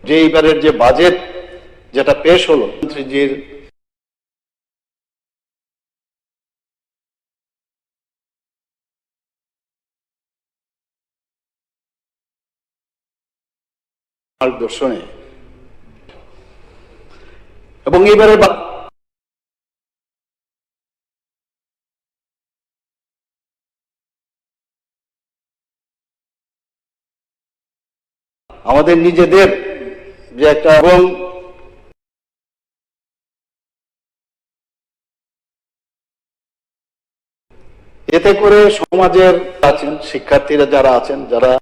যে এইবারের যে বাজেট যেটা পেশ হলো মন্ত্রীজির মার্গদর্শনে এবং এইবারে আমাদের নিজেদের যে একটা এবং এতে করে সমাজের আছেন শিক্ষার্থীরা যারা আছেন যারা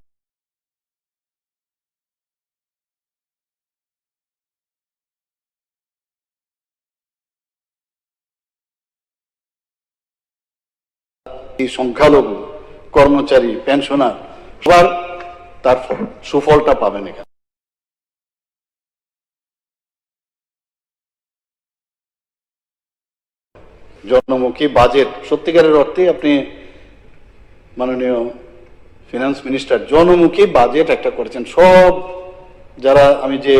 সংখ্যালঘু কর্মচারী পেনশনার সবার তার সুফলটা পাবেন এখানে। জনমুখী বাজেট সত্যিকারের অর্থে আপনি মাননীয় ফিনান্স মিনিস্টার জনমুখী বাজেট একটা করেছেন। সব যারা আমি যে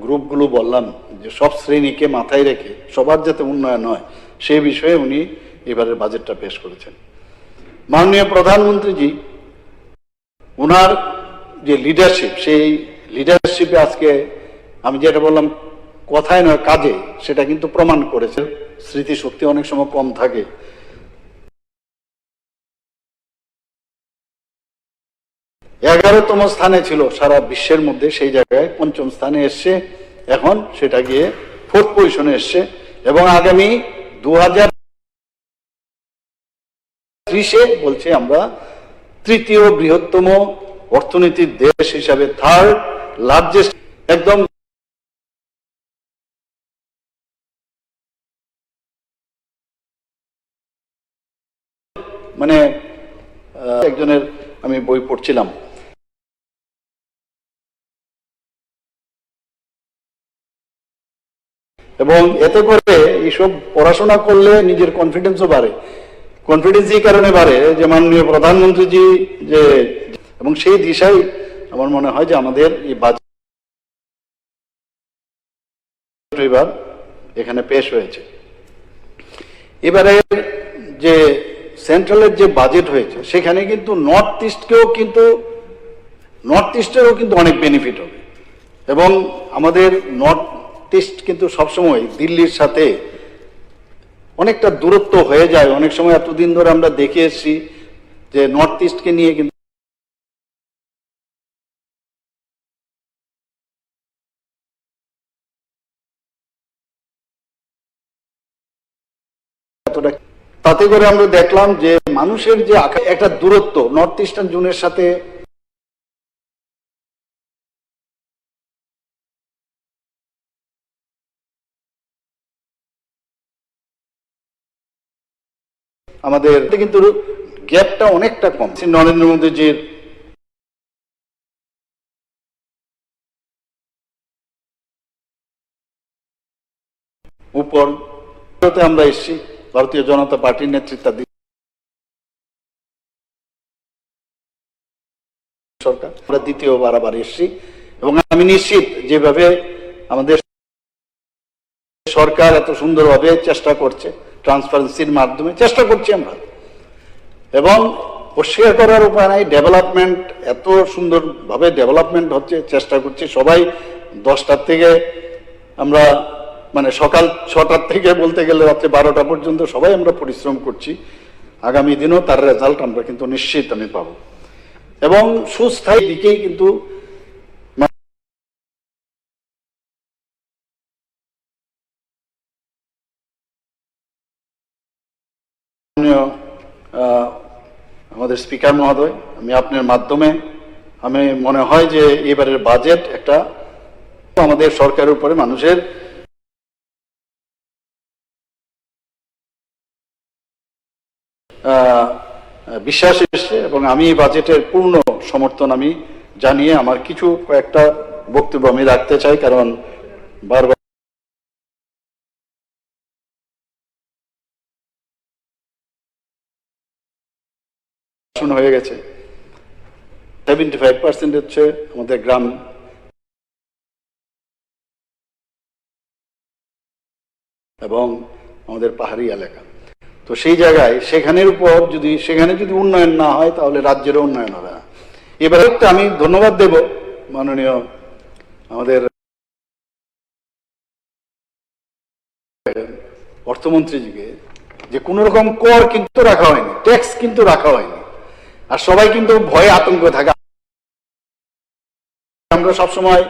গ্রুপগুলো বললাম যে সব শ্রেণীকে মাথায় রেখে সবার যাতে উন্নয়ন হয় সেই বিষয়ে উনি এবারের বাজেটটা পেশ করেছেন। মাননীয় প্রধানমন্ত্রীজি ওনার যে লিডারশিপ সেই লিডারশিপে আজকে আমি যেটা বললাম কথায় নয় কাজে সেটা কিন্তু প্রমাণ করেছে। স্মৃতিশক্তি অনেক সময় কম থাকে। এগারোতম স্থানে ছিল সারা বিশ্বের মধ্যে, সেই জায়গায় পঞ্চম স্থানে এসছে, এখন সেটা গিয়ে 4th পজিশনে এসছে এবং আগামী 2030-এ বলছে আমরা তৃতীয় বৃহত্তম অর্থনীতির দেশ হিসাবে 3rd লার্জেস্ট একদম মানে একজনের আমি বই পড়ছিলাম এবং এতে করে এইসব পড়াশোনা করলে নিজের কনফিডেন্সও বাড়ে। কনফিডেন্স এই কারণে বাড়ে যে মাননীয় প্রধানমন্ত্রীজি যে এবং সেই দিশায় আমার মনে হয় যে আমাদের এই বাজেট এবার এখানে পেশ হয়েছে। এবারে যে সেন্ট্রালের যে বাজেট হয়েছে সেখানে কিন্তু নর্থ ইস্টেরও কিন্তু অনেক বেনিফিট হবে এবং আমাদের নর্থ ইস্ট কিন্তু সবসময় দিল্লির সাথে অনেকটা দূরত্ব হয়ে যায়। অনেক সময় এতদিন ধরে আমরা দেখে এসেছি যে নর্থ ইস্টকে নিয়ে কিন্তু তাতে করে আমরা দেখলাম যে মানুষের যে একটা দূরত্ব নর্থ ইস্টার্ন জোনের সাথে আমাদের কিন্তু গ্যাপটা অনেকটা কম। নরেন্দ্র মোদীজির উপর আমরা এসেছি ভারতীয় জনতা পার্টির নেতৃত্বাধীন সরকার, আমরা দ্বিতীয়বার আবার এসেছি এবং আমি নিশ্চিত যেভাবে আমাদের সরকার এত সুন্দরভাবে চেষ্টা করছে ট্রান্সপারেন্সির মাধ্যমে চেষ্টা করছি আমরা এবং অস্বীকার করার উপায় নাই। ডেভেলপমেন্ট এত সুন্দরভাবে ডেভেলপমেন্ট হচ্ছে, চেষ্টা করছি সবাই 10টার থেকে আমরা মানে সকাল 6টার থেকে বলতে গেলে রাত্রে 12টা পর্যন্ত সবাই আমরা পরিশ্রম করছি। আগামী দিনও তার রেজাল্ট আমরা কিন্তু নিশ্চিত আমি পাবো এবং সুস্থায়ী দিকেই কিন্তু আমাদের স্পিকার মহোদয় আমি আপনার মাধ্যমে আমি মনে হয় যে এবারের বাজেট একটা আমাদের সরকারের উপরে মানুষের বিশ্বাস এসছে এবং আমি এই বাজেটের পূর্ণ সমর্থন আমি জানিয়ে আমার কিছু কয়েকটা বক্তব্য আমি রাখতে চাই কারণ বারবার হয়ে গেছে। 75% হচ্ছে আমাদের গ্রাম এবং আমাদের পাহাড়ি এলাকা। তো সেই জায়গায় সেখানের উপর সেখানে যদি উন্নয়ন না হয় তাহলে রাজ্যেরও উন্নয়ন হবে না। এবারে একটা আমি ধন্যবাদ দেব মাননীয় আমাদের অর্থমন্ত্রীজিকে, যে কোন রকম কর কিন্তু রাখা হয়নি, ট্যাক্স কিন্তু রাখা হয়নি। আর সবাই কিন্তু ভয়ে আতঙ্ক থাকে। আমরা সবসময়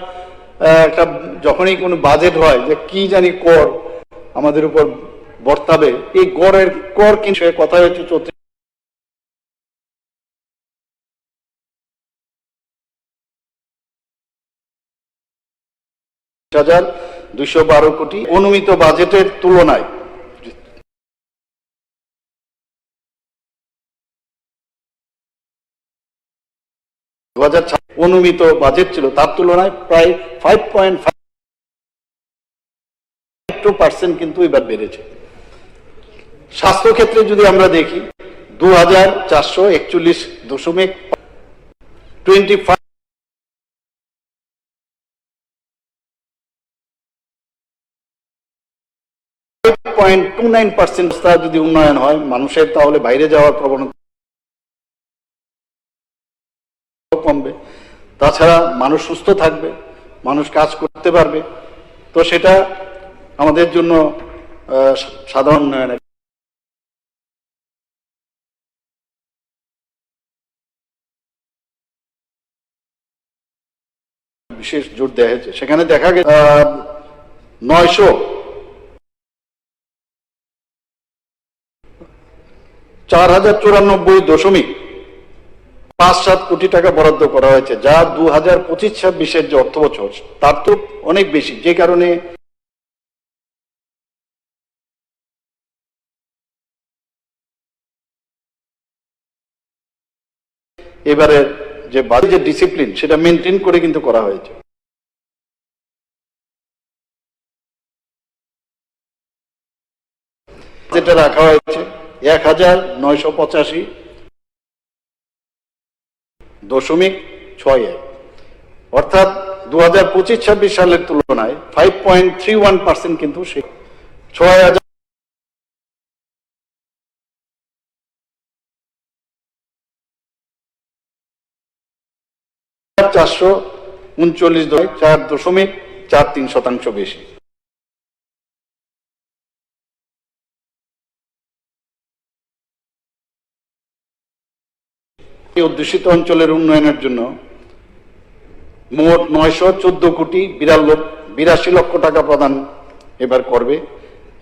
একটা যখনই কোনো বাজেট হয় যে কি জানি কর আমাদের উপর বর্তাবে, এই কর কিন্তু কথা হচ্ছে 34,212 কোটি অনুমিত বাজেটের তুলনায় অনুমিত বাজেট ছিল তার তুলনায় প্রায় 5.52% কিন্তু এবার বেড়েছে। স্বাস্থ্য ক্ষেত্রে যদি আমরা দেখি 2,441.25 5.29% যদি উন্নয়ন হয় মানুষের, তাহলে বাইরে যাওয়ার প্রবণতা কমবে। তাছাড়া মানুষ সুস্থ থাকবে, মানুষ কাজ করতে পারবে। তো সেটা আমাদের জন্য সাধারণ উন্নয়নের বিশেষ জোর দেওয়া হয়েছে। সেখানে দেখা গেছে 4,094.57 কোটি টাকা বরাদ্দ করা হয়েছে, যা 2025-26 যে অর্থ বছর তার তো অনেক বেশি, যে কারণে এবারে যে বাজেট ডিসিপ্লিন সেটা মেনটেন করে কিন্তু করা হয়েছে। যেটা রাখা হয়েছে 1,985.61, অর্থাৎ 2025-26 সালের তুলনায় 5.31% কিন্তু 6,439.4.43% বেশি। এই অধ্যুষিত অঞ্চলের উন্নয়নের জন্য মোট 914.82 লক্ষ টাকা প্রদান এবার করবে।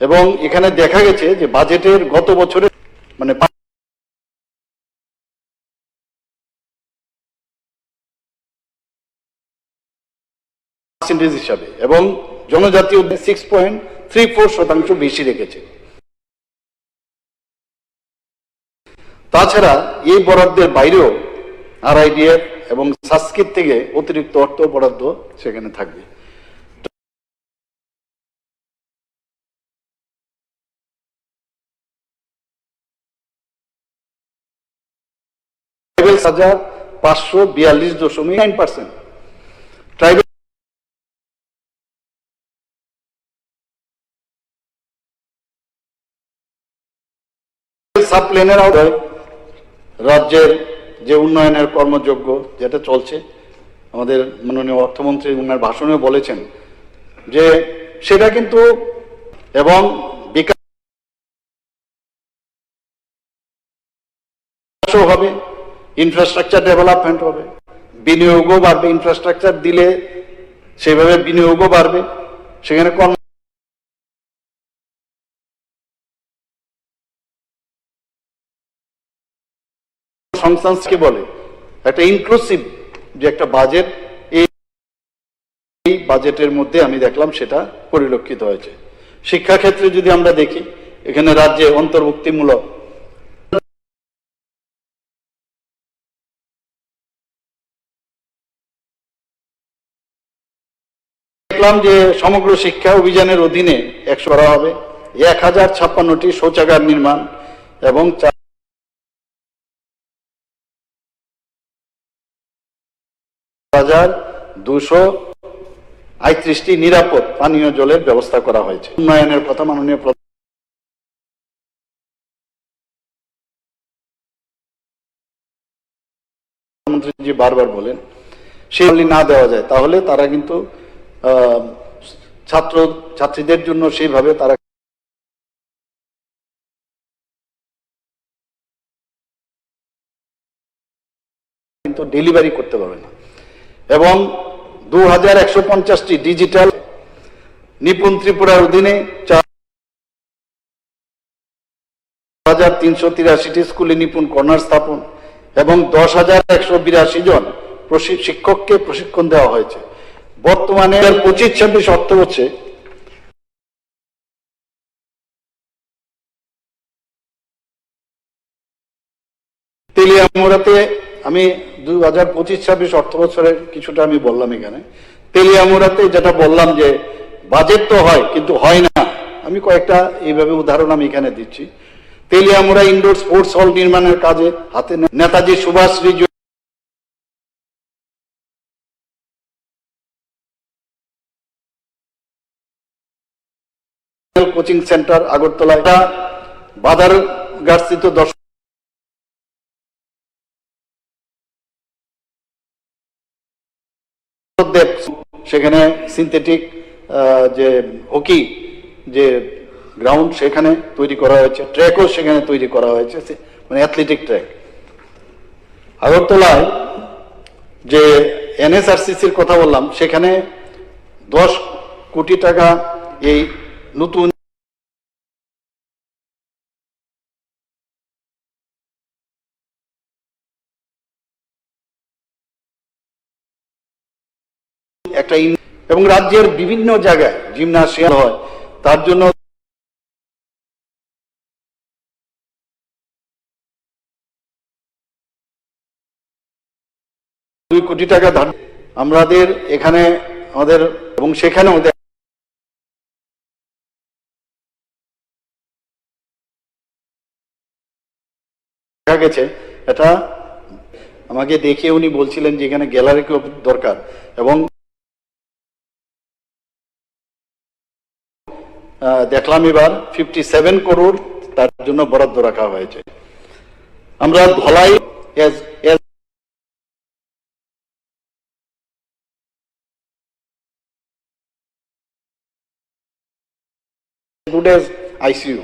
এবং এখানে দেখা গেছে যে বাজেটের গত বছরে মানে হিসাবে, এবং জনজাতীয় 6.34% বেশি রেখেছে। তাছাড়া এই বরাদ্দের বাইরেও RIDF এবং সংস্কৃত থেকে অতিরিক্ত অর্থ বরাদ্দ সেখানে থাকবে। ট্রাইবেল 542.9%, ট্রাইবেল সাবপ্লেনের আওতায় রাজ্যের যে উন্নয়নের কর্মযজ্ঞ যেটা চলছে, আমাদের মাননীয় অর্থমন্ত্রী ওনার ভাষণে বলেছেন যে সেটা কিন্তু, এবং বিকাশও হবে, ইনফ্রাস্ট্রাকচার ডেভেলপমেন্ট হবে, বিনিয়োগও বাড়বে। ইনফ্রাস্ট্রাকচার দিলে সেভাবে বিনিয়োগও বাড়বে, সেখানে সংস্থানকে বলে একটা ইনক্লুসিভ যে একটা বাজেট, এই বাজেটের মধ্যে আমি দেখলাম সেটা পরিলক্ষিত হয়েছে। শিক্ষা ক্ষেত্রে যদি আমরা দেখি, এখানে রাজ্যে অন্তর্ভুক্তিমূলক দেখলাম যে সমগ্র শিক্ষা অভিযানের অধীনে 100 করা হবে, 1056টি শৌচাগার নির্মাণ এবং 4,200 ৩৮টি নিরাপদ পানীয় জলের ব্যবস্থা করা হয়েছে। উন্নয়নের কথা মাননীয় প্রধানমন্ত্রী বারবার বলেন, সেই না দেওয়া যায় তাহলে তারা কিন্তু ছাত্রীদের জন্য সেইভাবে তারা কিন্তু ডেলিভারি করতে পারবে না। এবং 2150টি ডিজিটাল নিপুণ ত্রিপুরার অধীনে 4383টি স্কুলে নিপুণ কর্নার স্থাপন এবং 10,182 জন শিক্ষককে প্রশিক্ষণ দেওয়া হয়েছে। বর্তমানে 25-26 অর্থ হচ্ছে তেলিয়ামুড়াতে, আমি 2025-26 অর্থ বছরের কিছুটা আমি বললাম এখানে। তেলিয়ামুড়াতে যেটা বললাম যে বাজেট তো হয় কিন্তু হয় না, আমি কয়েকটা এইভাবে উদাহরণ আমি এখানে দিচ্ছি। তেলিয়ামুড়া ইনডোর স্পোর্টস হল নির্মাণের কাজে হাতে নেতাজি সুভাষ কোচিং সেন্টার আগরতলায়, বাদারঘাটস্থিত সেখানে সিনথেটিক যে হকি যে গ্রাউন্ড সেখানে তৈরি করা হয়েছে, ট্র্যাকও সেখানে তৈরি করা হয়েছে, মানে অ্যাথলেটিক ট্র্যাক। আগরতলায় যে এনএসআরসিসির কথা বললাম, সেখানে 10 কোটি টাকা এই নতুন একটা, এবং রাজ্যের বিভিন্ন জায়গায় জিমনাসিয়াম হয়, তার জন্য 2 কোটি টাকা ধার আমাদের এখানে আমাদের, এবং সেখানেও দেখা গেছে এটা আমাকে দেখিয়ে উনি বলছিলেন যে এখানে গ্যালারি খুব দরকার, এবং দেখলাম এবার 57 করোড় তার জন্য বরাদ্দ রাখা হয়েছে। আমরা ধলাই আইসিইউ,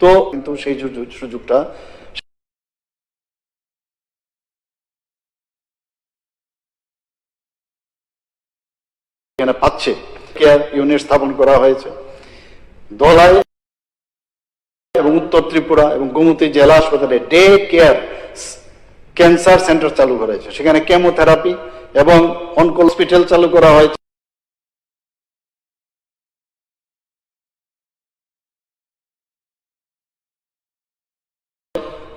তো কিন্তু সেই সুযোগটা এখানে পাচ্ছে। কেয়ার ইউনিট স্থাপন করা হয়েছে ধলাই এবং উত্তর ত্রিপুরা এবং গোমতী জেলা হাসপাতালে ডে কেয়ার ক্যান্সার সেন্টার চালু করা হয়েছে, সেখানে কেমোথেরাপি এবং অনকল হসপিটাল চালু করা হয়েছে।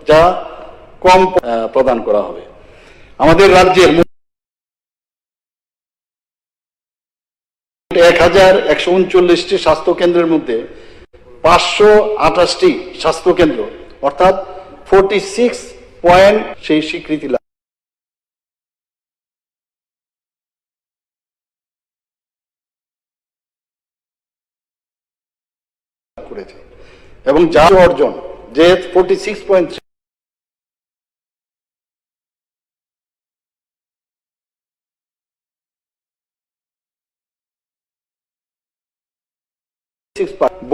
যা কম প্রদান করা হবে। আমাদের রাজ্যের 1139টি স্বাস্থ্য কেন্দ্রের মধ্যে 528টি স্বাস্থ্য কেন্দ্র অর্থাৎ 46 পয়েন্ট সেই স্বীকৃতি লাভ করেছে, এবং যা অর্জন যে 46.3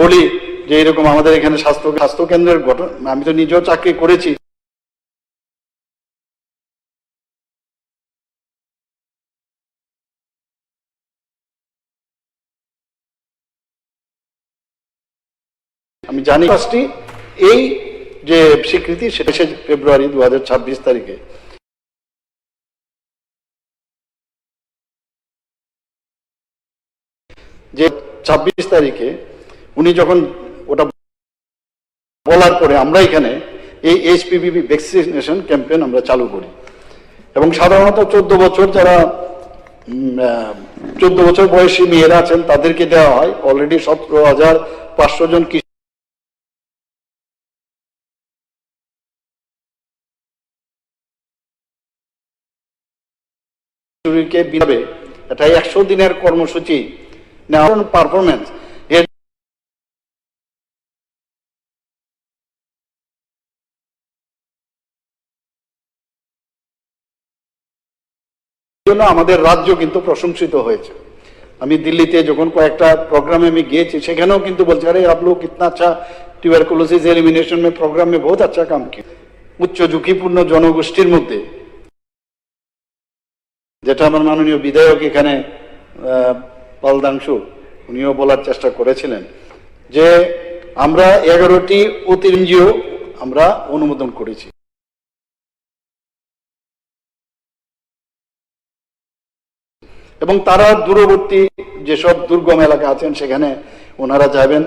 বলি যে এরকম আমাদের এখানে স্বাস্থ্য কেন্দ্রের গঠন, আমি তো নিজেও চাকরি করেছি, আমি জানি এই যে স্বীকৃতি সেটা ফেব্রুয়ারি 2026 তারিখে যে 26 তারিখে উনি যখন ওটা বলার পরে আমরা এখানে এই এইচপিভি ভ্যাকসিনেশন ক্যাম্পেইন আমরা চালু করি, এবং সাধারণত 14 বছর যারা 14 বছর বয়সী মেয়েরা আছেন তাদেরকে দেওয়া হয়। অলরেডি 17,500 জন কিশোরীকে বিনামূল্যে এটা 100 দিনের কর্মসূচি নেওয়ার পারফরমেন্স এর জন্য আমাদের রাজ্য কিন্তু প্রশংসিত হয়েছে। আমি দিল্লিতে যখন কয়েকটা প্রোগ্রামে আমি গিয়েছি সেখানেও কিন্তু বলছে আরে आप लोग कितना अच्छा ट्यूबरकुलोसिस एलिमिनेशन में प्रोग्राम में बहुत अच्छा काम किया। উচ্চ ঝুঁকিপূর্ণ জনগোষ্ঠীর মধ্যে, যেটা আমার মাননীয় বিধায়ক এখানে পালদাংশু উনিও বলার চেষ্টা করেছিলেন যে আমরা 11টি এনজিও আমরা অনুমোদন করেছি এবং তারা দূরবর্তী যেসব দুর্গম এলাকা আছেন সেখানে ওনারা যাবেন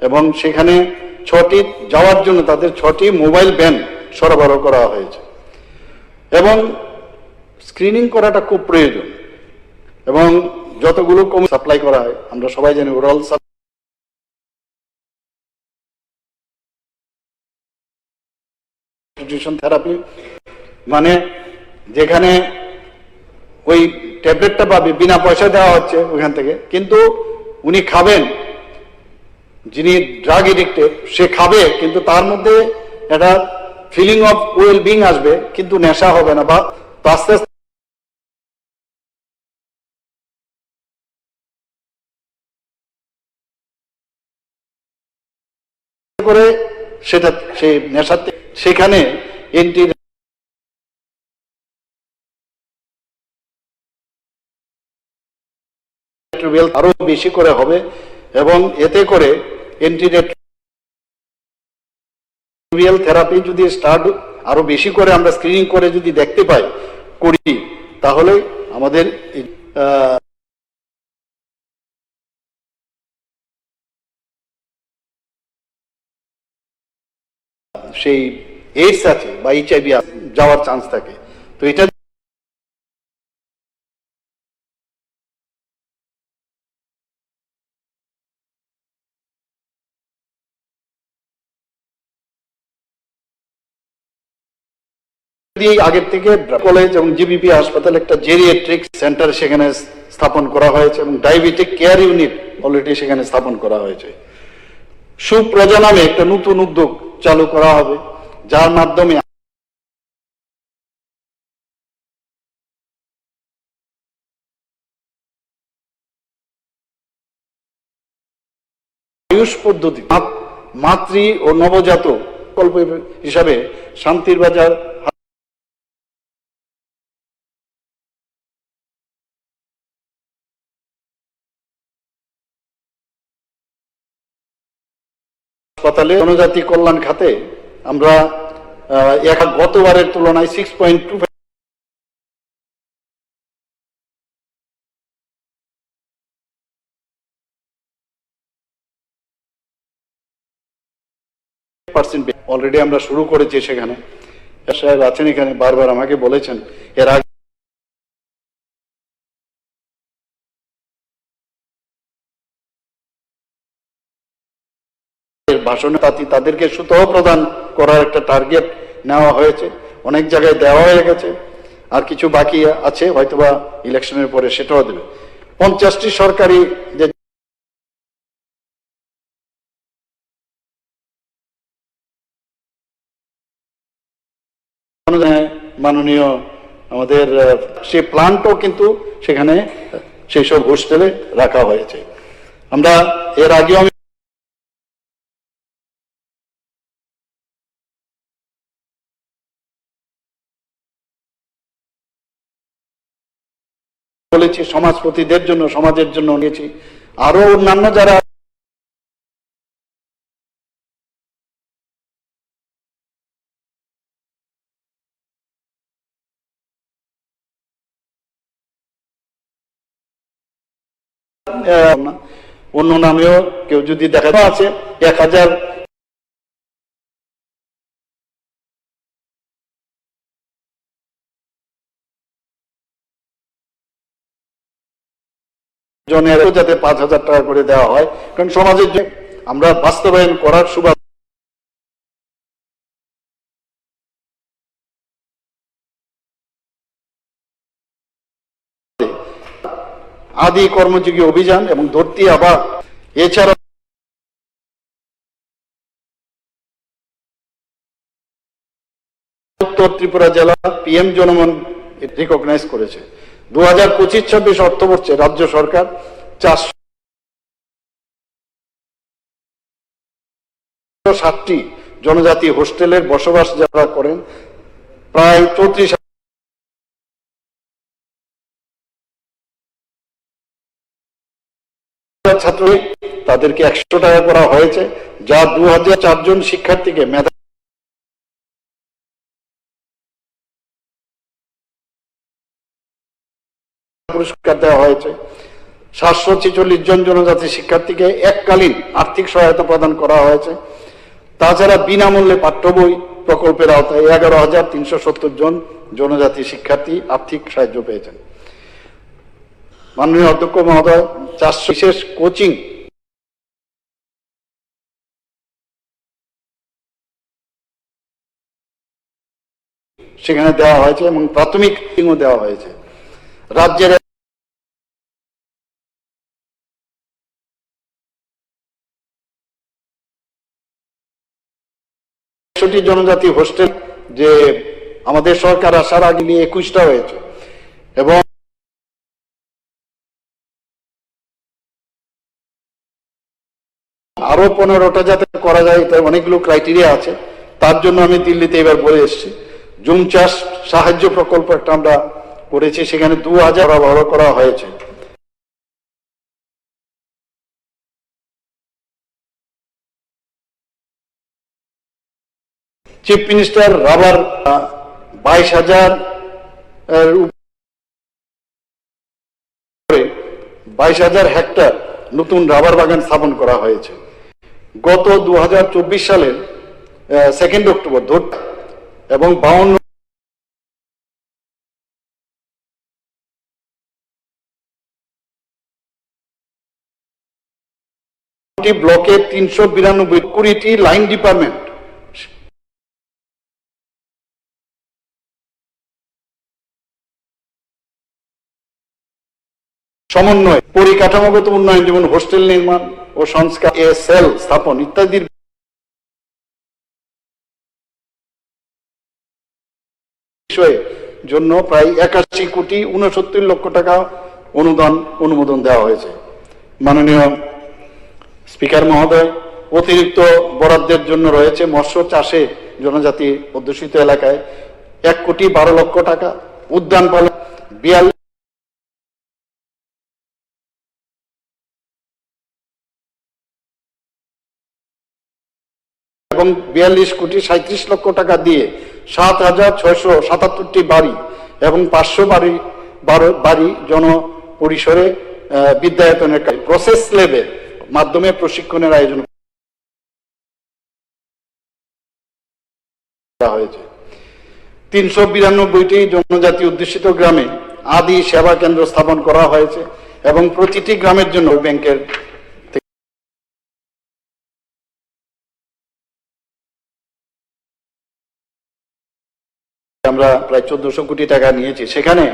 এবং সেখানে 6টি যাওয়ার জন্য তাদের 6টি মোবাইল ভ্যান সরবরাহ করা হয়েছে এবং স্ক্রিনিং করাটা খুব প্রয়োজন এবং যতগুলো সাপ্লাই করা হয় আমরা সবাই জানি ওরাল সাবস্টিটিউশন থেরাপি মানে যেখানে ওই ট্যাবলেটটা পাবে বিনা পয়সা দেওয়া হচ্ছে ওখান থেকে, কিন্তু উনি খাবেন, যিনি ড্রাগ এডিক্টেড সে খাবে কিন্তু তার মধ্যে একটা ফিলিং অফ ওয়েল বিং আসবে কিন্তু নেশা হবে না, বা আস্তে আস্তে করে সেটা সেই নেশাতে সেখানে এন্টি আরো বেশি করে হবে এবং এতে করে অ্যান্টিরেট্রোভিয়াল থেরাপি যদি স্টার্ট আরো বেশি করে আমরা স্ক্রিনিং করে যদি দেখতে পাই করি তাহলে আমাদের সেই এইডস আছে বা এইচআইভি যাওয়ার চান্স থাকে। তো এটা আগের থেকে কলেজ এবং জিবিপি হাসপাতাল একটা জেরিয়াট্রিক সেন্টার সেখানে স্থাপন করা হয়েছে এবং ডায়াবেটিক কেয়ার ইউনিট অলরেডি সেখানে স্থাপন করা হয়েছে। সুপ্রজা নামে একটা নতুন উদ্যোগ চালু করা হবে যার মাধ্যমে আয়ুষ পদ্ধতি মাতৃ ও নবজাত প্রকল্প হিসাবে শান্তির বাজার হাসপাতালে জনজাতি কল্যাণ খাতে আমরা গতবারের তুলনায় 6.25% অলরেডি আমরা শুরু করেছি। সেখানে সাহেব আছেন এখানে বারবার আমাকে বলেছেন এর আগে ভাষণে তাদেরকে সুতহ প্রদান করার একটা টার্গেট নেওয়া হয়েছে, অনেক জায়গায় দেওয়া হয়ে গেছে, আর কিছু বাকি আছে হয়তোবা ইলেকশনের পরে সেটাও দেবে। 50টি সরকারি যে মাননীয় আমাদের সেই প্ল্যানটাও কিন্তু সেখানে সেই সব হোস্টেলে রাখা হয়েছে। আমরা এর আগেও আমি বলেছি সমাজপতিদের জন্য সমাজের জন্য নিয়েছি, আরো অন্যান্য যারা অন্য নামেও কেউ যদি দেখা আছে 1000 জনের যাতে 5000 টাকা করে দেওয়া হয়, কারণ সমাজের যে আমরা বাস্তবায়ন করার সুবাদ আদি কর্মযোগী অভিযান এবং ধরতি আবা, এছাড়া উত্তর ত্রিপুরা জেলা পিএম জনমন রিকগনাইজ করেছে। 2025-26 অর্থবর্ষে রাজ্য সরকার 460টি জনজাতি হোস্টেলের বসবাস যারা করেন প্রায় 34 ছাত্র, তাদেরকে 100 টাকা করা হয়েছে, যা 2004 জন শিক্ষার্থীকে মেধা পুরস্কার দেওয়া হয়েছে। 746 জন জনজাতি শিক্ষার্থীকে এককালীন আর্থিক সহায়তা প্রদান করা হয়েছে। তাছাড়া বিনামূল্যে পাঠ্য বই প্রকল্পের আওতায় 11,370 জন জনজাতি শিক্ষার্থী আর্থিক সাহায্য পেয়েছেন। মাননীয় অধ্যক্ষ মহোদয়, 400 বিশেষ কোচিং সেখানে দেওয়া হয়েছে এবং প্রাথমিক দেওয়া হয়েছে। রাজ্যের জনজাতি হোস্টেল যে আমাদের সরকার আসার আগে নিয়ে 21টা হয়েছে এবং আরো 15টা যাতে করা যায় তার অনেকগুলো ক্রাইটেরিয়া আছে। তার জন্য আমি দিল্লিতে এবার বলে এসেছি। জুম চাষ সাহায্য প্রকল্প একটা আমরা করেছি, সেখানে 2000 ব্যবহার করা হয়েছে। চিফ মিনিস্টার রাবার 22,000 হেক্টর নতুন রাবার বাগান স্থাপন করা হয়েছে। গত 2024 সালের 2 অক্টোবর এবং 52 ব্লকে 392 20টি লাইন ডিপার্টমেন্ট সমন্বয়, পরিকাঠামোগত উন্নয়ন যেমন হোস্টেল নির্মাণ ও সংস্কার, সেল স্থাপন ইত্যাদির বিষয়ে জন্য প্রায় 81,69,00,000 টাকা অনুমোদন দেওয়া হয়েছে। মাননীয় স্পিকার মহোদয়, অতিরিক্ত বরাদ্দের জন্য রয়েছে মৎস্য চাষে জনজাতি অধ্যুষিত এলাকায় 1,12,00,000 টাকা, উদ্যান পালন 42 এবং 42,37,00,000 টাকা দিয়ে 7,677টি বাড়ি এবং 500 বাড়ি জনপরিসরে বিদ্যায়তনের প্রসেস লেভেল মাধ্যমে প্রশিক্ষণের আয়োজন করা হয়েছে। 392টি জনজাতি অধ্যুষিত গ্রামে আদি সেবা কেন্দ্র স্থাপন করা হয়েছে এবং প্রতিটি গ্রামের জন্য ব্যাংকের আমরা প্রায় 1400 কোটি টাকা নিয়েছি। সেখানে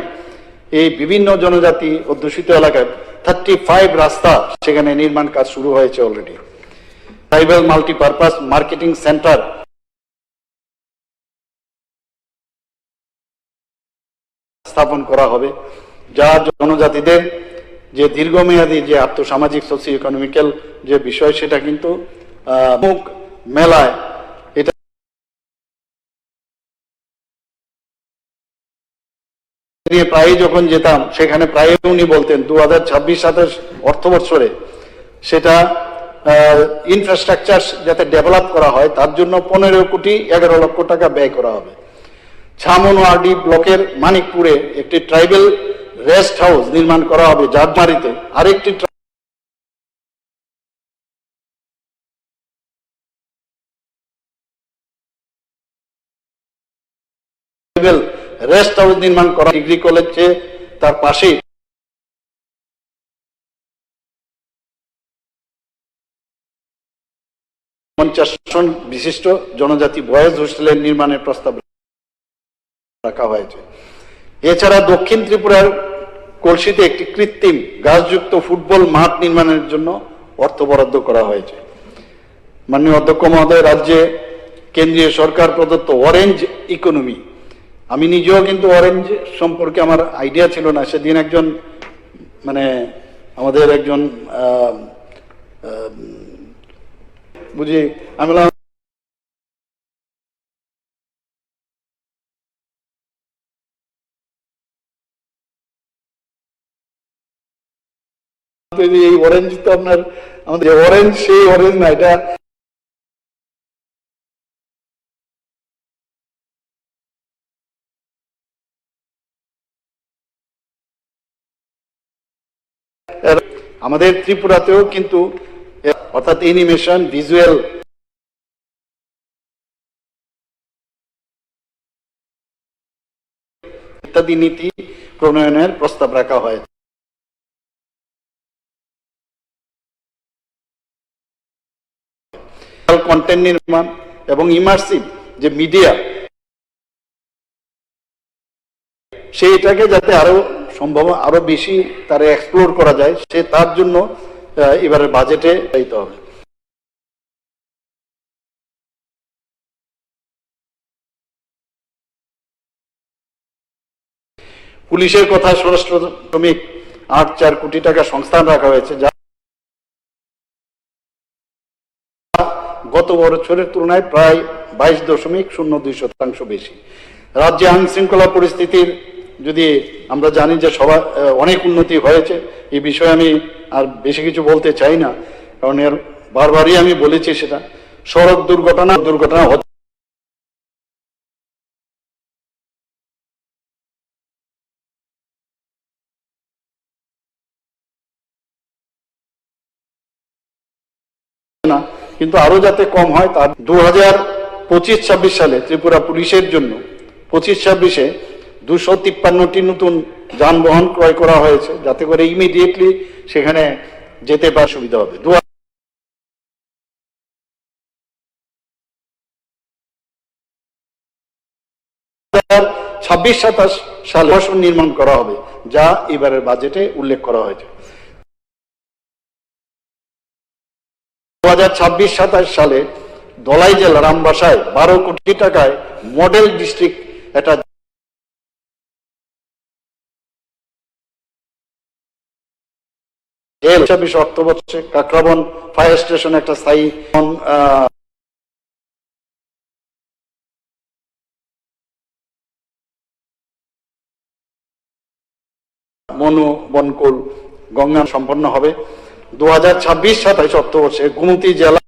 এই বিভিন্ন জনজাতি অধ্যুষিত এলাকায় 35 রাস্তা সেখানে নির্মাণ কাজ শুরু হয়েছে already. Tribal multipurpose marketing centre স্থাপন করা হবে, যা জনজাতিদের যে দীর্ঘমেয়াদী যে আর্থসামাজিক সোশিও ইকোনমিক্যাল যে বিষয় সেটা কিন্তু মেলায় এটা নিয়ে প্রায় যখন যেতাম সেখানে প্রায় উনি বলতেন 2026-27 অর্থবৎসরে সেটা ইনফ্রাস্ট্রাকচার যাতে ডেভেলপ করা হয় তার জন্য 15,11,00,000 টাকা ব্যয় করা হবে। ছামন ও আরডি ব্লকের মানিকপুরে একটি ট্রাইবেল রেস্ট হাউস নির্মাণ করা হবে, জাতমারিতে আরেকটি ট্রাইবেল রেস্ট হাউস নির্মাণ করা, ডিগ্রি কলেজে তার পাশে জন বিশিষ্ট জনজাতি বয়েজ হোস্টেলের নির্মাণের প্রস্তাব রাখা হয়েছে। এছাড়া দক্ষিণ ত্রিপুরার কলসিতে একটি কৃত্রিম গাছযুক্ত ফুটবল মাঠ নির্মাণের জন্য অর্থ বরাদ্দ করা হয়েছে। মাননীয় অধ্যক্ষ মহোদয়, রাজ্যে কেন্দ্রীয় সরকার প্রদত্ত অরেঞ্জ ইকোনমি, আমি নিজেও কিন্তু অরেঞ্জ সম্পর্কে আমার আইডিয়া ছিল না। সেদিন একজন আমাদের একজন বুঝি আমি এই অরেঞ্জ তো আপনার আমাদের অরেঞ্জ, সেই অরেঞ্জ না, এটা আমাদের ত্রিপুরাতেও কিন্তু অর্থাৎ অ্যানিমেশন, ভিজুয়াল ইত্যাদি নীতি প্রণয়নের প্রস্তাব রাখা হয়। কন্টেন্ট নির্মাণ এবং ইমার্সিভ যে মিডিয়া, সেইটাকে যাতে আরো সম্ভব আরো বেশি তারা এক্সপ্লোর করা যায়, সে তার জন্য এবারের বাজেটে চাইতে হবে। পুলিশের কথা, স্বরাষ্ট্র শ্রমিক 8.4 কোটি টাকা সংস্থান রাখা হয়েছে, যা গত বছরের তুলনায় প্রায় 22.02% বেশি। রাজ্যে আইন শৃঙ্খলা পরিস্থিতির যদি আমরা জানি যে সবার অনেক উন্নতি হয়েছে, এই বিষয়ে আমি আর বেশি কিছু বলতে চাই না, কারণ এর বারবারই আমি বলেছি সেটা। সড়ক দুর্ঘটনা হচ্ছে না, কিন্তু আরো যাতে কম হয় তার 2025-26 সালে ত্রিপুরা পুলিশের জন্য 25-26-এ 253টি নতুন যানবাহন ক্রয় করা হয়েছে, যাতে করে ইমিডিয়েটলি সেখানে যেতে পারে সুবিধা হবে। 2026-27 সালে আবাসন নির্মাণ করা হবে, যা এবারের বাজেটে উল্লেখ করা হয়েছে। 2026-27 সালে ধলাই জেলার রামবাসায় 12 কোটি টাকায় মডেল ডিস্ট্রিক্ট একটা জেল, 26 অর্থবর্ষে কাকরাবন ফায়ার স্টেশন একটা স্থায়ী মনু বনকুল গঙ্গা সম্পন্ন হবে। 2026-27 অর্থবর্ষে গুমতি জেলা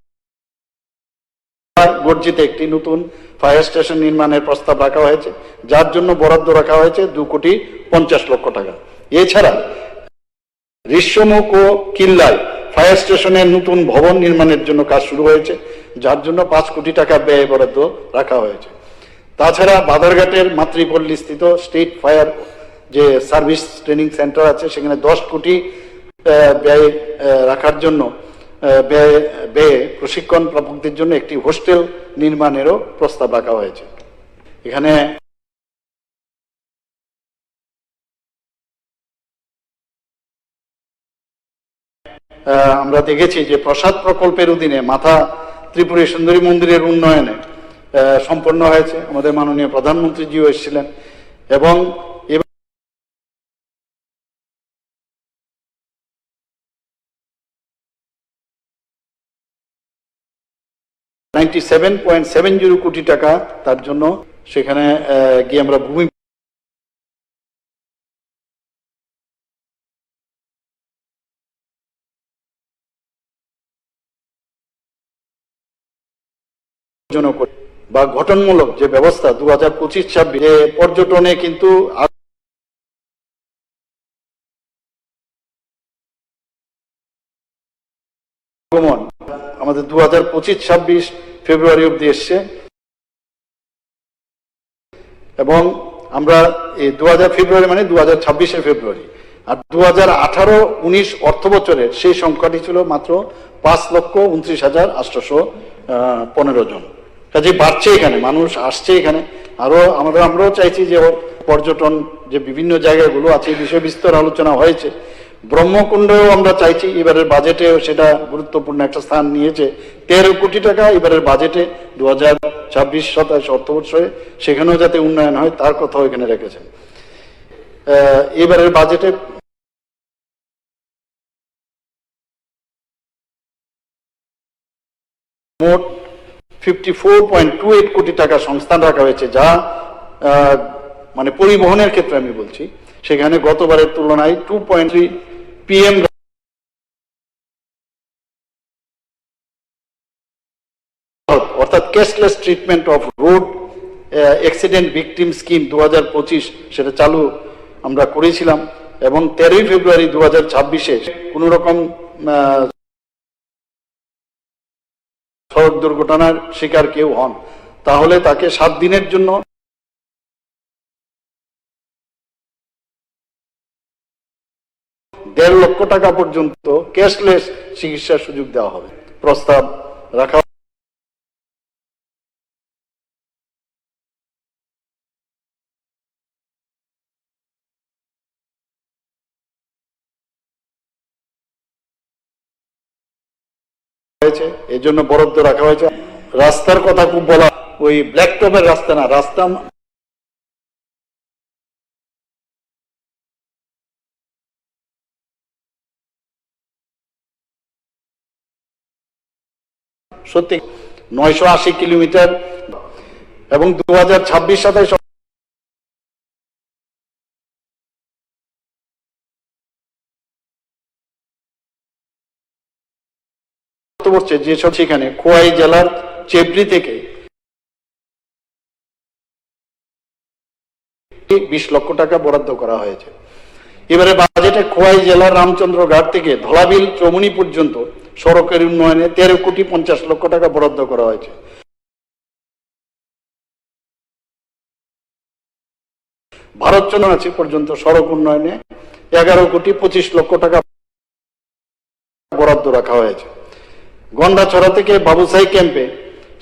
গর্জিতে একটি নতুন ফায়ার স্টেশন নির্মাণের প্রস্তাব রাখা হয়েছে, যার জন্য বরাদ্দ রাখা হয়েছে 2,50,00,000 টাকা। এছাড়া ঋষ্যমুখ ও কিল্লায় ফায়ার স্টেশনের নতুন ভবন নির্মাণের জন্য কাজ শুরু হয়েছে, যার জন্য 5 কোটি টাকা ব্যয় বরাদ্দ রাখা হয়েছে। তাছাড়া বাধারঘাটের মাতৃপল্লী স্থিত স্টেট ফায়ার যে সার্ভিস ট্রেনিং সেন্টার আছে, সেখানে 10 কোটি ব্যয় রাখার জন্য ব্যয়ে প্রশিক্ষণ প্রাপকদের জন্য একটি হোস্টেল নির্মাণেরও প্রস্তাব রাখা হয়েছে। এখানে আমরা দেখেছি যে প্রসাদ প্রকল্পের অধীনে মাথা ত্রিপুরী সুন্দরী মন্দিরের উন্নয়নে সম্পন্ন হয়েছে। আমাদের মাননীয় প্রধানমন্ত্রীজিও এসেছিলেন এবং 97.70 কোটি টাকা তার জন্য সেখানে গিয়ে আমরা ভূমি বা গঠনমূলক যে ব্যবস্থা 2025-26 পর্যটনে কিন্তু আগমন আমাদের 2025-26 ফেব্রুয়ারি অব্দি এসছে এবং আমরা এই 2000 ফেব্রুয়ারি মানে 2026 ফেব্রুয়ারি, আর 2018-19 অর্থ বছরের সেই সংখ্যাটি ছিল মাত্র 5,29,815 জন। কাজে বাড়ছে, এখানে মানুষ আসছে, এখানে আরো আমরাও চাইছি যে পর্যটন যে বিভিন্ন জায়গাগুলো আছে এই বিষয়ে বিস্তর আলোচনা হয়েছে। ব্রহ্মকুণ্ডেও আমরা চাইছি এবারের বাজেটেও সেটা গুরুত্বপূর্ণ একটা স্থান নিয়েছে। 13 কোটি টাকা এবারের বাজেটে 2026-27 অর্থবর্ষে সেখানেও যাতে উন্নয়ন হয় তার কথাও এখানে রেখেছেন। এবারের বাজেটে মোট 54.28 কোটি টাকা সংস্থান রাখা হয়েছে, যা মানে পরিবহনের ক্ষেত্রে আমি বলছি, সেখানে গতবারের তুলনায় 2.3 PM অর্থাৎ cashless treatment of road accident victim scheme 2025 সেটা চালু আমরা করেছিলাম এবং 13 ফেব্রুয়ারি 2026-এ কোন রকম সড়ক দুর্ঘটনার শিকার কেউ হন তাহলে তাকে 7 দিনের জন্য দেড় লক্ষ টাকা পর্যন্ত ক্যাশলেস চিকিৎসার সুযোগ দেওয়া হবে প্রস্তাব রাখা হয়েছে, এই জন্য বরাদ্দ রাখা হয়েছে। রাস্তার কথা খুব বলা, ওই ব্ল্যাক টপের রাস্তা না, রাস্তা সত্যি 980 কিলোমিটার এবং 2026-27 যেসব সেখানে খোয়াই জেলার চেবড়ি থেকে 20 লক্ষ টাকা বরাদ্দ করা হয়েছে। এবারে বাজেটে খোয়াই জেলার রামচন্দ্র ঘাট থেকে ধলাবিল চৌমুনি পর্যন্ত সড়কের উন্নয়নে 13.50 কোটি টাকা বরাদ্দ করা হয়েছে। ভারতচন্দ্র আছে পর্যন্ত সড়ক উন্নয়নে 11.25 কোটি টাকা বরাদ্দ রাখা হয়েছে। গন্ডাছড়া থেকে বাবুসাই ক্যাম্পে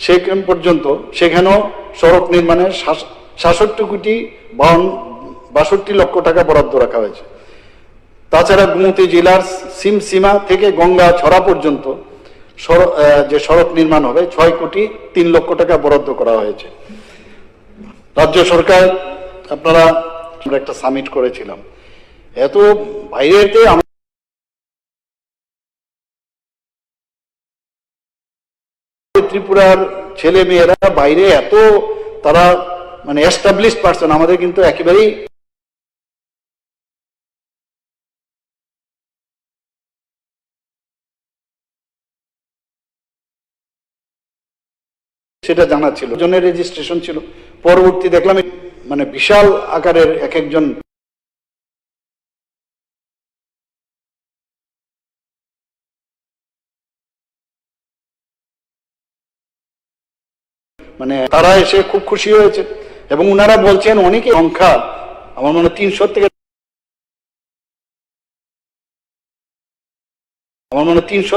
সেই ক্যাম্প পর্যন্ত সেখানেও সড়ক নির্মাণের 66.62 লক্ষ টাকা বরাদ্দ রাখা হয়েছে। তাছাড়া গুমতি জেলার সিমসীমা থেকে গঙ্গা ছড়া পর্যন্ত যে সড়ক নির্মাণ হবে 6.3 লক্ষ টাকা বরাদ্দ করা হয়েছে। রাজ্য সরকার আপনারা আমরা একটা সামিট করেছিলাম, এত বাইরেতে ত্রিপুরার ছেলে মেয়েরা বাইরে এত তারা মানে এস্টাবলিশড পারসন, আমাদের কিন্তু একেবারেই সেটা জানা ছিল, জনের রেজিস্ট্রেশন ছিল। পরবর্তী দেখলাম মানে বিশাল আকারের এক একজন মানে তারা এসে খুব খুশি হয়েছে এবং ওনারা বলছেন অনেকে সংখ্যা আমার মনে 300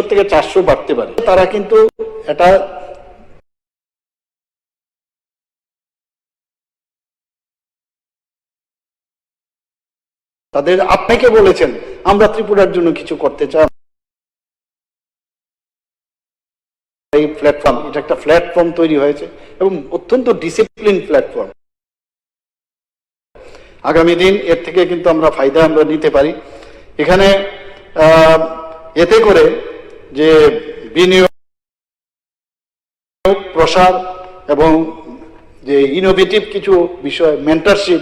থেকে 400 বাড়তে পারে। তারা কিন্তু এটা তাদের আপনাকে বলেছেন আমরা ত্রিপুরার জন্য কিছু করতে চাই। এই প্ল্যাটফর্ম, এটা একটা প্ল্যাটফর্ম তৈরি হয়েছে এবং অত্যন্ত ডিসিপ্লিন প্ল্যাটফর্ম। আগামী দিন এর থেকে কিন্তু আমরা ফায়দা আমরা নিতে পারি। এখানে এতে করে যে বিনিয়োগ, প্রসার এবং যে ইনোভেটিভ কিছু বিষয়, মেন্টরশিপ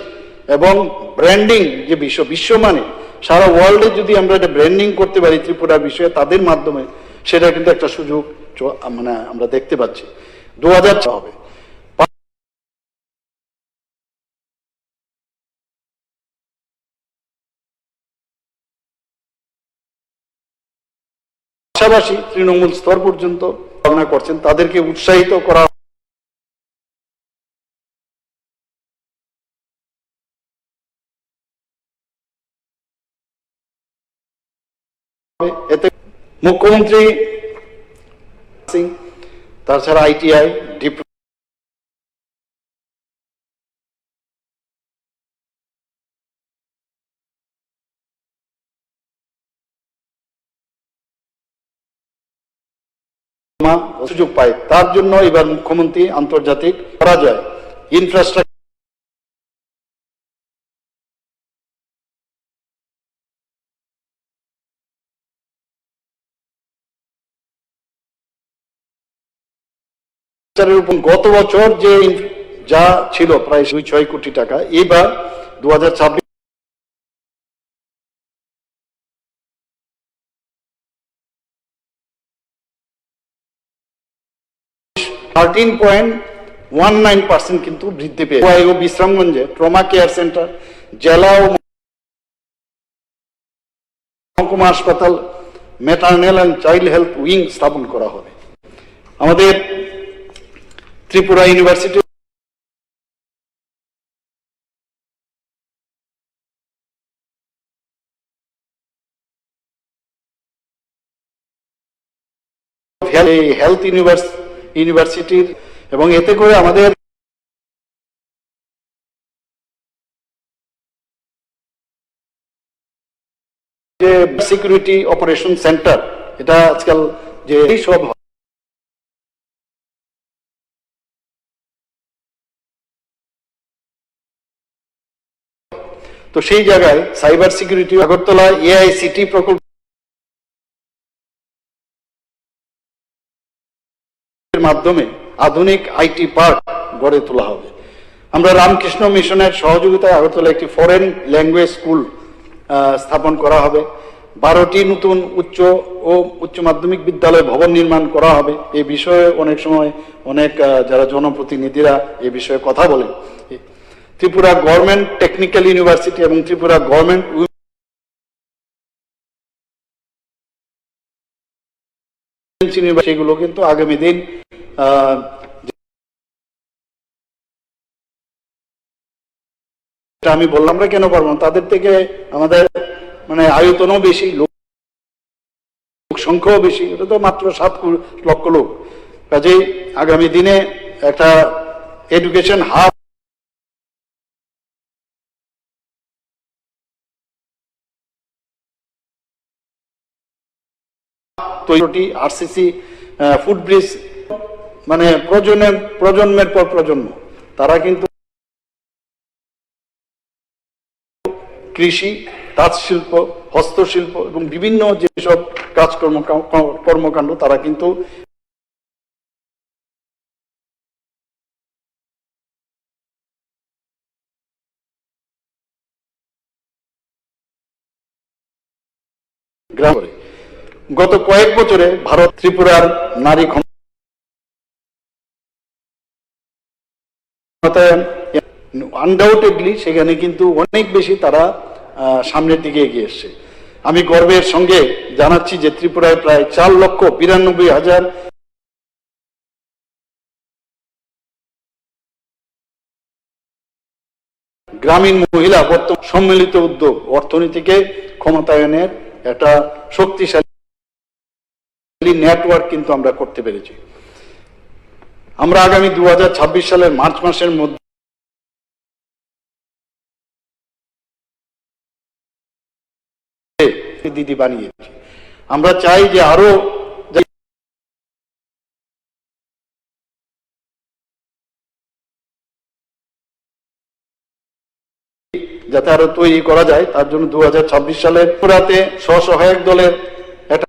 এবং ব্র্যান্ডিং যে বিশ্বমানে সারা ওয়ার্ল্ডে যদি আমরা এটা ব্র্যান্ডিং করতে পারি ত্রিপুরার বিষয়ে তাদের মাধ্যমে, সেটা কিন্তু একটা সুযোগ মানে আমরা দেখতে পাচ্ছি। 2000 হবে পাশাপাশি তৃণমূল স্তর পর্যন্ত ভাবনা করছেন, তাদেরকে উৎসাহিত করা এতে মুখ্যমন্ত্রী সিং, তাছাড়া ITI সুযোগ পায়, তার জন্য এবার মুখ্যমন্ত্রী আন্তর্জাতিক করা যায় ইনফ্রাস্ট্রাকচার গত বছর যে যা ছিল প্রায় 2-6 কোটি টাকা, এবার 2026 13.19% কিন্তু বৃদ্ধি পেয়েছে। বিশ্রামগঞ্জে ট্রমা কেয়ার সেন্টার, জেলা ও মহকুমা হাসপাতাল, maternal and child health wing স্থাপন করা হবে। আমাদের ত্রিপুরা ইউনিভার্সিটি হেলথ ইউনিভার্সিটির, এবং এতে করে আমাদের যে সিকিউরিটি অপারেশন সেন্টার, এটা আজকাল যে সব তো সেই জায়গায় সাইবার সিকিউরিটি আগরতলা এআইসিটি প্রকল্পের মাধ্যমে আধুনিক আইটি পার্ক গড়ে তোলা হবে। আমরা রামকৃষ্ণ মিশনের সহযোগিতায় আগরতলা একটি ফরেন ল্যাঙ্গুয়েজ স্কুল স্থাপন করা হবে। 12টি নতুন উচ্চ মাধ্যমিক বিদ্যালয় ভবন নির্মাণ করা হবে। এই বিষয়ে অনেক সময় অনেক যারা জনপ্রতিনিধিরা এই বিষয়ে কথা বলেন। ত্রিপুরা গভর্নমেন্ট টেকনিক্যাল ইউনিভার্সিটি এবং ত্রিপুরা গভর্নমেন্ট সেগুলো কিন্তু আগামী দিন আমি বললাম, আমরা কেন পারবো না, তাদের থেকে আমাদের মানে আয়তনও বেশি, লোক সংখ্যাও বেশি, এটা তো মাত্র 7 লক্ষ লোক। কাজেই আগামী দিনে একটা এডুকেশন হাব তৈরি, আরসিসি ফুড ব্রিজ, মানে প্রজন্মের পর প্রজন্ম তারা কিন্তু কৃষি, তাঁত শিল্প, হস্তশিল্প এবং বিভিন্ন যেসব কর্মকাণ্ড তারা কিন্তু গ্রাম। গত কয়েক বছরে ভারত ত্রিপুরার নারী ক্ষমতায়ন আনডাউটেডলি সেখানে কিন্তু অনেক বেশি তারা সামনের দিকে এগিয়ে এসছে। আমি গর্বের সঙ্গে জানাচ্ছি যে ত্রিপুরায় প্রায় 4,92,000 গ্রামীণ মহিলা বর্তমান সম্মিলিত উদ্যোগ অর্থনীতিকে ক্ষমতায়নের একটা শক্তিশালী নেটওয়ার্ক কিন্তু আমরা করতে পেরেছি। আমরা আগামী 2026 সালের মার্চ মাসের মধ্যে দিদি বানিয়েছি। আমরা চাই যে আরো যাতে আরো তৈরি করা যায়, তার জন্য 2026 সালের পুরাতে স্বসহায়ক দলের একটা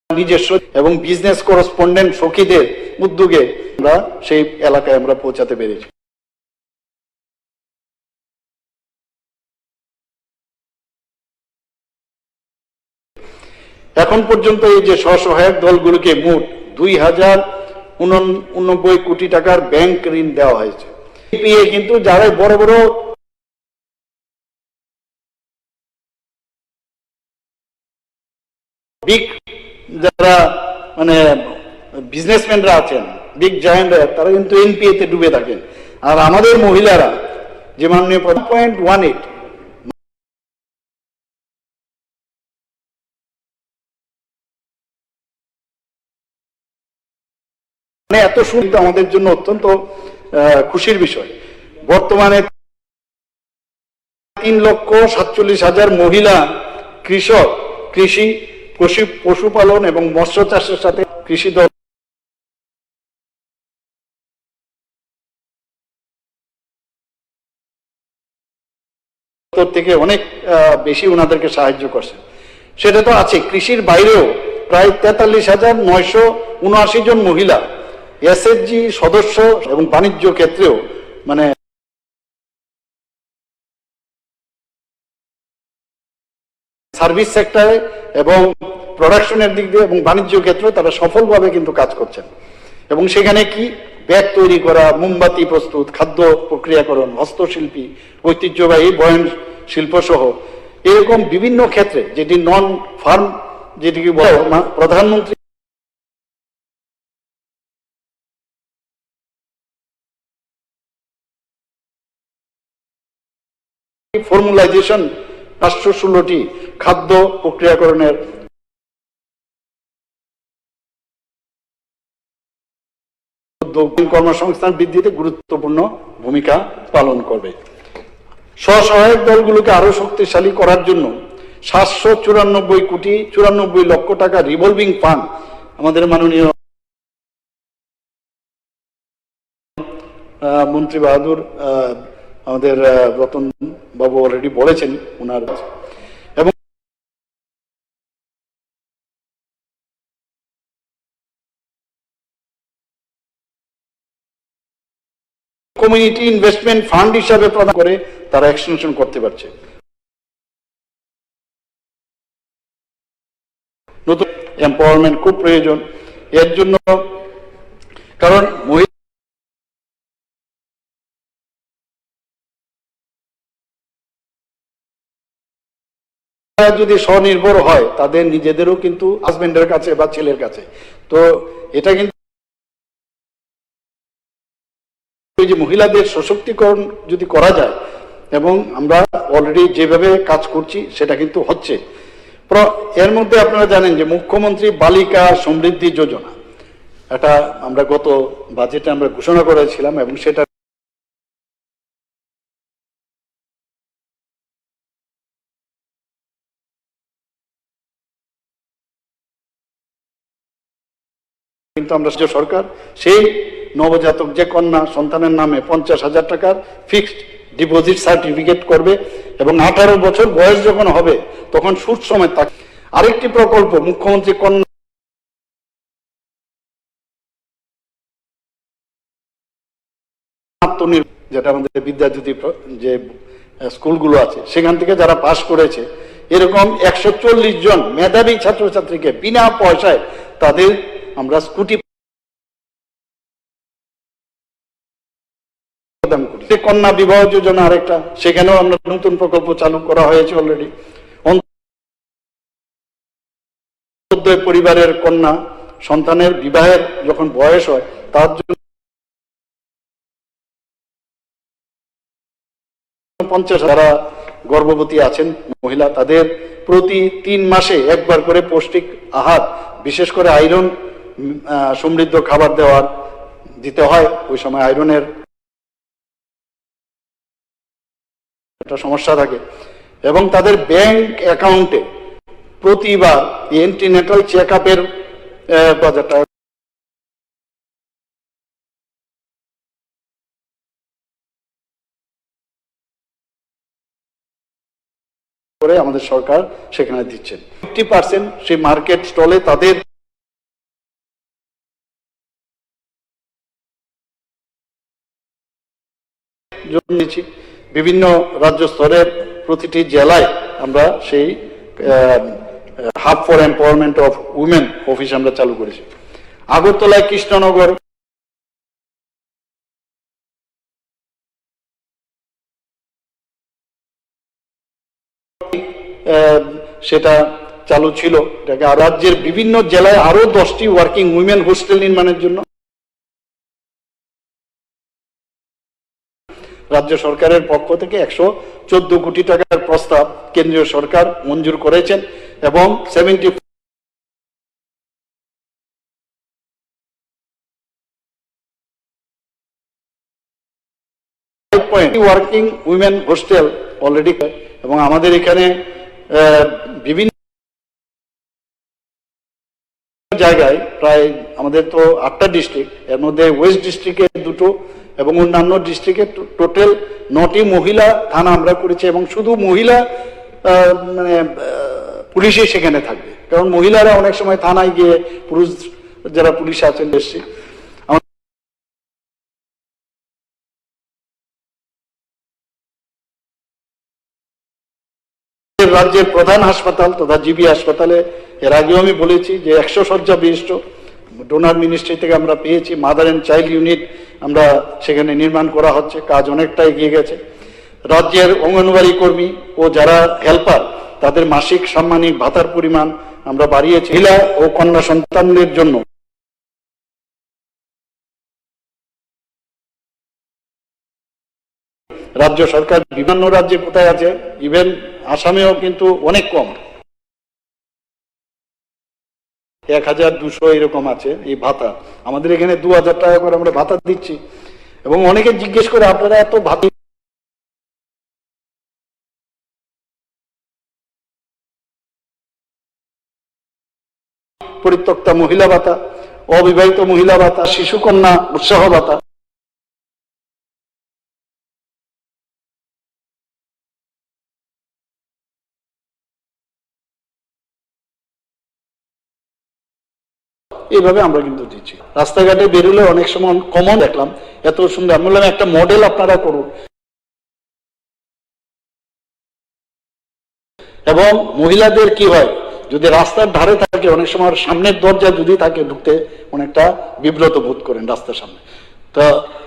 নিজস্ব এবং বিজনেস করেসপন্ডেন্ট সখীদের উদ্যোগে আমরা সেই এলাকায় আমরা পৌঁছাতে পেরেছি। এখন পর্যন্ত এই যে স্বসহায়ক দলগুলোকে মোট 2,089 কোটি টাকার ব্যাংক ঋণ দেওয়া হয়েছে। কিন্তু যারা বড় বড় বিগ যারা মানে বিজনেসম্যানরা আছেন, বিগ জায়ান্টরা, তারা কিন্তু এনপিএ তে ডুবে থাকেন। আর আমাদের মহিলারা যে মাননীয় 0.18 এত সুবিধা আমাদের জন্য অত্যন্ত খুশির বিষয়। বর্তমানে 3,47,000 মহিলা কৃষক কৃষি পশুপালন এবং মৎস্য চাষের সাথে কৃষি থেকে অনেক বেশি ওনাদেরকে সাহায্য করছে। সেটা তো আছে, কৃষির বাইরেও প্রায় 43,979 জন মহিলা এসএইচজি সদস্য এবং বাণিজ্য ক্ষেত্রেও মানে সার্ভিস সেক্টরে এবং প্রোডাকশনের দিক দিয়ে এবং বাণিজ্য ক্ষেত্রে তারা সফলভাবে কিন্তু কাজ করছেন। এবং সেখানে কি ব্যাগ তৈরি করা, মোমবাতি প্রস্তুত, খাদ্য প্রক্রিয়াকরণ, হস্তশিল্পী, ঐতিহ্যবাহী বয়ন শিল্প সহ এরকম বিভিন্ন ক্ষেত্রে, যেটি নন ফার্ম যেটিকে প্রধানমন্ত্রী ফর্মুলাইজেশন 516টি খাদ্য প্রক্রিয়াকরণের কর্মসংস্থান বৃদ্ধিতে গুরুত্বপূর্ণ ভূমিকা পালন করবে। স্বসহায়ক দলগুলোকে আরো শক্তিশালী করার জন্য 794 লক্ষ টাকা রিভলভিং ফান্ড আমাদের মাননীয় মন্ত্রী বাহাদুর আমাদের রতন বাবু অলরেডি বলেছেন ওনার, এবং কমিউনিটি ইনভেস্টমেন্ট ফান্ড হিসাবে প্রদান করে তারা এক্সটেনশন করতে পারছে। নতুন এম্পাওয়ারমেন্ট খুব প্রয়োজন এর জন্য, কারণ যদি স্বনির্ভর হয় তাদের নিজেদেরও কিন্তু হাজবেন্ডের কাছে বা ছেলের কাছে, তো এটা কিন্তু যে মহিলাদের সশক্তিকরণ যদি করা যায়, এবং আমরা অলরেডি যেভাবে কাজ করছি সেটা কিন্তু হচ্ছে। এর মধ্যে আপনারা জানেন যে মুখ্যমন্ত্রী বালিকা সমৃদ্ধি যোজনা, এটা আমরা গত বাজেটে আমরা ঘোষণা করেছিলাম, এবং সেটা কিন্তু আমরা সরকার সেই নবজাতক যে কন্যা সন্তানের নামে 50,000 টাকার ফিক্সড ডিপোজিট সার্টিফিকেট করবে, এবং 18 বছর বয়স যখন হবে তখন সুদ সমেত তাকে। আরেকটি প্রকল্প মুখ্যমন্ত্রী কন্যা যেটা আমাদের বিদ্যাজ্যোতি যে স্কুলগুলো আছে সেখান থেকে যারা পাশ করেছে এরকম 140 জন মেধাবী ছাত্রছাত্রীকে বিনা পয়সায় তাদের আমরা স্কুটি প্রদান করি। কন্যা বিবাহ যোজনা আরেকটা, সেখানেও আমরা নতুন প্রকল্প চালু করা হয়েছে অলরেডি। পরিবারের কন্যা সন্তানের বিবাহের যখন বয়স হয় তার জন্য 50, যারা গর্ভবতী আছেন মহিলা তাদের প্রতি 3 মাসে একবার করে পৌষ্টিক আহার, বিশেষ করে আয়রন সমৃদ্ধ খাবার দিতে হয়। ওই সময় আয়রনের একটা সমস্যা থাকে, এবং তাদের ব্যাংক অ্যাকাউন্টে প্রতিবার অ্যান্টিনেটাল চেক আপের 1,000 টাকা করে আমাদের সরকার সেখানে দিচ্ছেন। 50% সেই মার্কেট স্টলে তাদের বিভিন্ন রাজ্য স্তরের প্রতিটি জেলায় আমরা সেই hub for empowerment of women office আমরা চালু করেছি। আগরতলায় কৃষ্ণনগর সেটা চালু ছিল। রাজ্যের বিভিন্ন জেলায় আরো 10টি ওয়ার্কিং উইমেন হোস্টেল নির্মাণের জন্য রাজ্য সরকারের পক্ষ থেকে 114 কোটি টাকার প্রস্তাব কেন্দ্রীয় সরকার মঞ্জুর করেছেন, এবং 70 ওয়ার্কিং উইমেন হোস্টেল অলরেডি, এবং আমাদের এখানে বিভিন্ন জায়গায় প্রায় আমাদের তো 8টা ডিস্ট্রিক্ট, এর মধ্যে ওয়েস্ট ডিস্ট্রিক্টে 2টো এবং অন্যান্য ডিস্ট্রিক্টে টোটাল 9টি মহিলা থানা আমরা করেছি, এবং শুধু মহিলা মানে পুলিশই সেখানে থাকবে, কারণ মহিলারা অনেক সময় থানায় গিয়ে পুরুষ যারা পুলিশ আছেন এসছে। রাজ্যের প্রধান হাসপাতাল তথা জিবি হাসপাতালে এর আগেও আমি বলেছি যে 100 শয্যা বিশিষ্ট ডোনার মিনিস্ট্রি থেকে আমরা পেয়েছি। মাদার অ্যান্ড চাইল্ড ইউনিট আমরা সেখানে নির্মাণ করা হচ্ছে, কাজ অনেকটা এগিয়ে গেছে। রাজ্যের অঙ্গনওয়াড়ি কর্মী ও যারা হেল্পার তাদের মাসিক সাম্মানিক ভাতার পরিমাণ আমরা বাড়িয়েছি। মহিলা ও কন্যা সন্তানদের জন্য রাজ্য সরকার বিভিন্ন রাজ্যে কোথায় আছে, ইভেন আসামেও কিন্তু অনেক কম, 1200 এরকম আছে এই ভাতা। আমাদের এখানে 2000 টাকা করে আমরা ভাতা দিচ্ছি, এবং অনেকে জিজ্ঞেস করে আপনারা এত ভাতা পরিত্যক্তা মহিলা ভাতা, অবিবাহিত মহিলা ভাতা, শিশু কন্যা উৎসাহ ভাতা, এইভাবে আমরা কিন্তু দিচ্ছি। রাস্তাঘাটে বেরোলে অনেক সময় কমন দেখলাম এত সুন্দর, আমি বললাম একটা মডেল আপনারা করুন। এবং মহিলাদের কি হয়, যদি রাস্তার ধারে থাকে অনেক সময় সামনের দরজা যদি থাকে ঢুকতে অনেকটা বিব্রত বোধ করেন রাস্তার সামনে, তা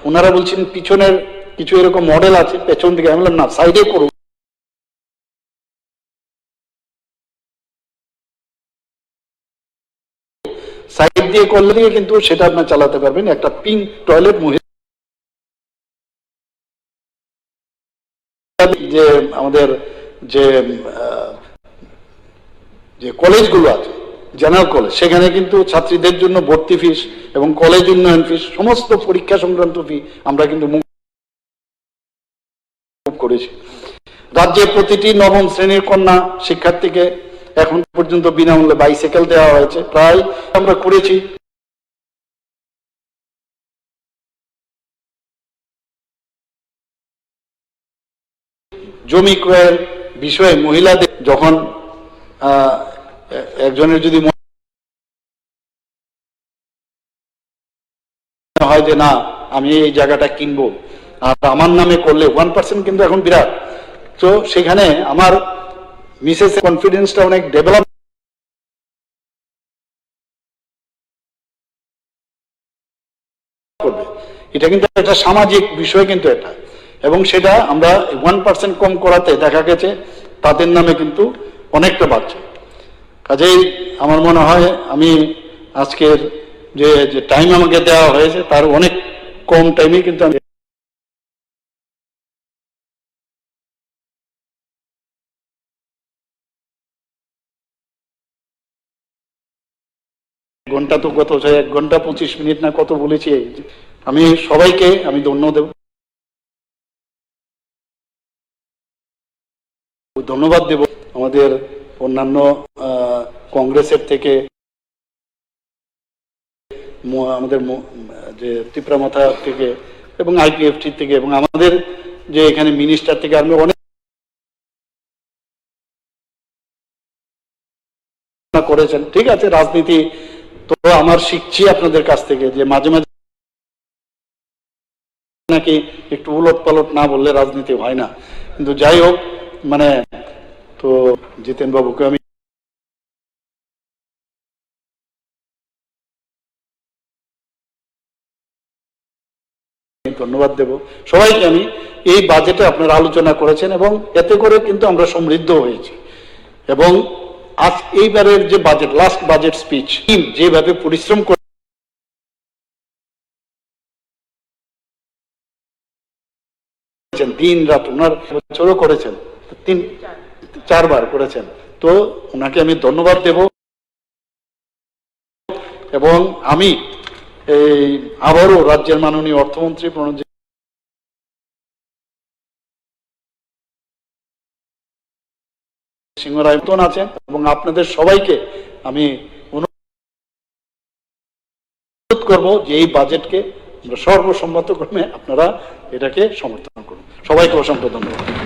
ওনারা বলছেন পিছনের কিছু এরকম মডেল আছে পেছন দিকে। আমি বললাম না, সাইডে করুন। সাইড দিয়ে করলে দিয়ে কিন্তু সেটা আপনার চালাতে পারবেন। একটা পিঙ্ক টয়লেট মহিলা যে আমাদের যে যে কলেজগুলো আছে জেনারেল কলেজ, সেখানে কিন্তু ছাত্রীদের জন্য ভর্তি ফিস এবং কলেজ উন্নয়ন ফিস সমস্ত পরীক্ষা সংক্রান্ত ফি আমরা কিন্তু মুকুব করেছি। রাজ্যে প্রতিটি নবম শ্রেণীর কন্যা শিক্ষার্থীকে এখন পর্যন্ত বিনামূল্যে বাইসাইকেল দেওয়া হয়েছে, প্রায় আমরা করেছি। জমি ক্রয়ের বিষয়ে মহিলাদের যখন একজনের যদি হয় যে না আমি এই জায়গাটা কিনবো আর আমার নামে করলে 1% কিন্তু এখন বিরাট, তো সেখানে আমার মিসেস কনফিডেন্সটা অনেক ডেভেলপ করবে। এটা কিন্তু একটা সামাজিক বিষয় কিন্তু এটা, এবং সেটা আমরা 1% কম করাতে দেখা গেছে তাদের নামে কিন্তু অনেকটা বাড়ছে। কাজেই আমার মনে হয় আমি আজকের যে টাইম আমাকে দেওয়া হয়েছে তার অনেক কম টাইমে কিন্তু আমি ঘন্টা তো কত 1 ঘন্টা 25 মিনিট না কত বলেছি। আমি সবাইকে আমি ধন্যবাদ দেব। আমাদের অন্যান্য কংগ্রেসের থেকে আমাদের যে ত্রিপুরামাথা থেকে এবং আইপিএফটি থেকে এবং আমাদের যে এখানে মিনিস্টার থেকে আমি অনেক করেছেন। ঠিক আছে, রাজনীতি তো আমার শিখছি আপনাদের কাছ থেকে যে মাঝে মাঝে নাকি একটু উলট পালট না বললে রাজনীতি হয় না, কিন্তু যাই হোক মানে তো জিতেন বাবুকে আমি ধন্যবাদ দেব। সবাইকে আমি এই বাজেটে আপনারা আলোচনা করেছেন এবং এতে করে কিন্তু আমরা সমৃদ্ধ হয়েছি। এবং আজ এইবারের যে বাজেট লাস্ট বাজেট স্পিচ যেভাবে পরিশ্রম করেছেন দিন রাত, ওনার বছরও করেছেন 3-4 বার করেছেন, তো ওনাকে আমি ধন্যবাদ দেব। এবং আমি এই আবারও রাজ্যের মাননীয় অর্থমন্ত্রী প্রণব সিংহরায় মতন আছেন এবং আপনাদের সবাইকে আমি অনুরোধ করব যে এই বাজেটকে সর্বসম্মতক্রমে আপনারা এটাকে সমর্থন করুন। সবাইকে অসংখ্য ধন্যবাদ।